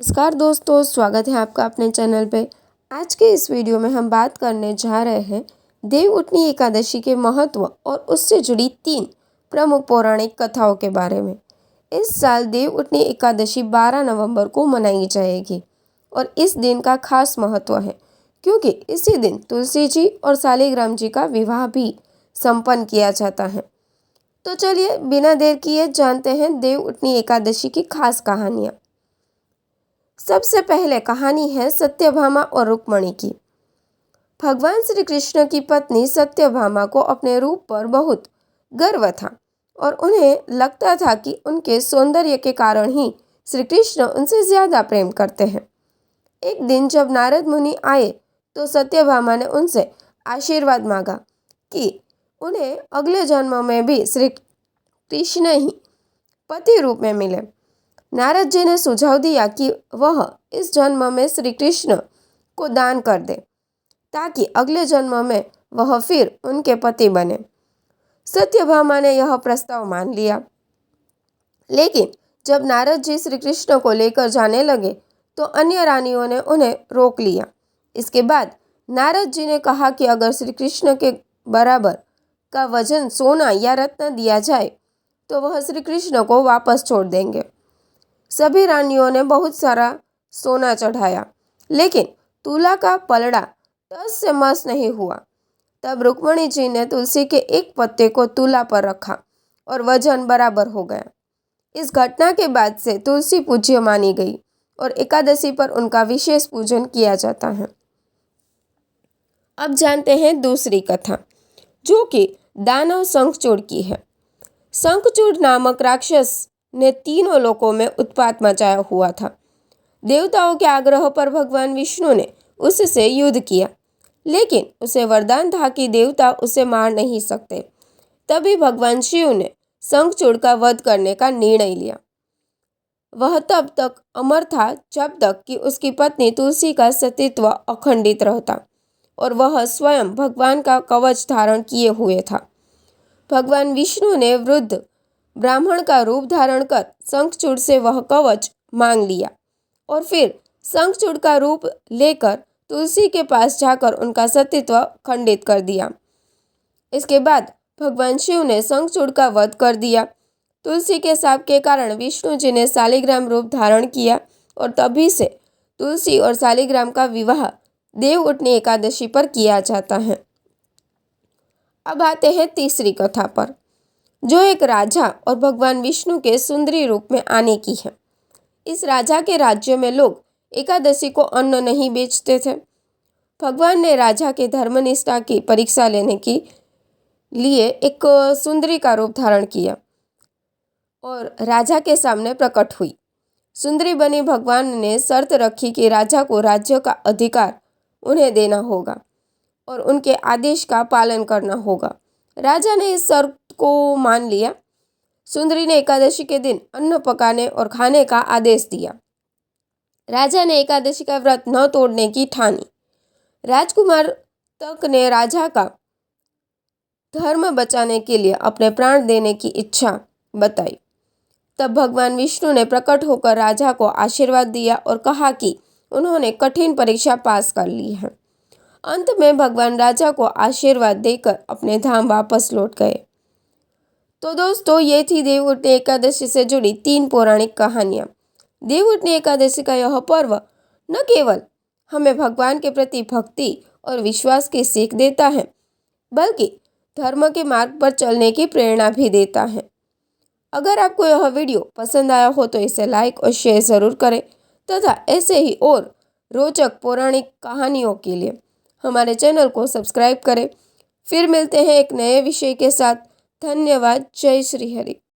नमस्कार दोस्तों, स्वागत है आपका अपने चैनल पे। आज के इस वीडियो में हम बात करने जा रहे हैं देवउठनी एकादशी के महत्व और उससे जुड़ी 3 प्रमुख पौराणिक कथाओं के बारे में। इस साल देवउठनी एकादशी 12 नवंबर को मनाई जाएगी और इस दिन का खास महत्व है क्योंकि इसी दिन तुलसी जी और शालिग्राम जी का विवाह भी संपन्न किया जाता है। तो चलिए बिना देर किए जानते हैं देवउठनी एकादशी की खास कहानियाँ। सबसे पहले कहानी है सत्यभामा और रुक्मणी की। भगवान श्री कृष्ण की पत्नी सत्यभामा को अपने रूप पर बहुत गर्व था और उन्हें लगता था कि उनके सौंदर्य के कारण ही श्री कृष्ण उनसे ज्यादा प्रेम करते हैं। एक दिन जब नारद मुनि आए तो सत्यभामा ने उनसे आशीर्वाद मांगा कि उन्हें अगले जन्म में भी श्री कृष्ण ही पति रूप में मिले। नारद जी ने सुझाव दिया कि वह इस जन्म में श्री कृष्ण को दान कर दे ताकि अगले जन्म में वह फिर उनके पति बने। सत्यभामा ने यह प्रस्ताव मान लिया, लेकिन जब नारद जी श्री कृष्ण को लेकर जाने लगे तो अन्य रानियों ने उन्हें रोक लिया। इसके बाद नारद जी ने कहा कि अगर श्री कृष्ण के बराबर का वजन सोना या रत्न दिया जाए तो वह श्री कृष्ण को वापस छोड़ देंगे। सभी रानियों ने बहुत सारा सोना चढ़ाया, लेकिन तुला का पलड़ा टस से मस नहीं हुआ। तब रुक्मणी जी ने तुलसी के एक पत्ते को तुला पर रखा और वजन बराबर हो गया। इस घटना के बाद से तुलसी पूज्य मानी गई और एकादशी पर उनका विशेष पूजन किया जाता है। अब जानते हैं दूसरी कथा, जो कि दानव शंखचूड़ की है। शंखचूड़ नामक राक्षस ने तीनों लोकों में उत्पात मचाया हुआ था। देवताओं के आग्रह पर भगवान विष्णु ने उससे युद्ध किया, लेकिन उसे वरदान था कि देवता उसे मार नहीं सकते। तभी भगवान शिव ने शंखचूड़ का वध करने का निर्णय लिया। वह तब तक अमर था जब तक कि उसकी पत्नी तुलसी का सतीत्व अखंडित रहता और वह स्वयं भगवान का कवच धारण किए हुए था। भगवान विष्णु ने वृद्ध ब्राह्मण का रूप धारण कर शंखचूड़ से वह कवच मांग लिया और फिर शंखचूड़ का रूप लेकर तुलसी के पास जाकर उनका सतीत्व खंडित कर दिया। इसके बाद भगवान शिव ने शंखचूड़ का वध कर दिया। तुलसी के शाप के कारण विष्णु जी ने शालिग्राम रूप धारण किया और तभी से तुलसी और शालिग्राम का विवाह देवउठनी एकादशी पर किया जाता है। अब आते हैं तीसरी कथा पर, जो एक राजा और भगवान विष्णु के सुंदरी रूप में आने की है। इस राजा के राज्य में लोग एकादशी को अन्न नहीं बेचते थे। भगवान ने राजा के धर्मनिष्ठा की परीक्षा लेने के लिए एक सुंदरी का रूप धारण किया और राजा के सामने प्रकट हुई। सुंदरी बनी भगवान ने शर्त रखी कि राजा को राज्य का अधिकार उन्हें देना होगा और उनके आदेश का पालन करना होगा। राजा ने इस शर्त को मान लिया। सुंदरी ने एकादशी के दिन अन्न पकाने और खाने का आदेश दिया। राजा ने एकादशी का व्रत न तोड़ने की ठानी। राजकुमार तक ने राजा का धर्म बचाने के लिए अपने प्राण देने की इच्छा बताई। तब भगवान विष्णु ने प्रकट होकर राजा को आशीर्वाद दिया और कहा कि उन्होंने कठिन परीक्षा पास कर ली है। अंत में भगवान राजा को आशीर्वाद देकर अपने धाम वापस लौट गए। तो दोस्तों, ये थी देवउठनी एकादशी से जुड़ी 3 पौराणिक कहानियाँ। देवउठनी एकादशी का यह पर्व न केवल हमें भगवान के प्रति भक्ति और विश्वास की सीख देता है, बल्कि धर्म के मार्ग पर चलने की प्रेरणा भी देता है। अगर आपको यह वीडियो पसंद आया हो तो इसे लाइक और शेयर ज़रूर करें तथा ऐसे ही और रोचक पौराणिक कहानियों के लिए हमारे चैनल को सब्सक्राइब करें। फिर मिलते हैं एक नए विषय के साथ। धन्यवाद। जय श्री हरि।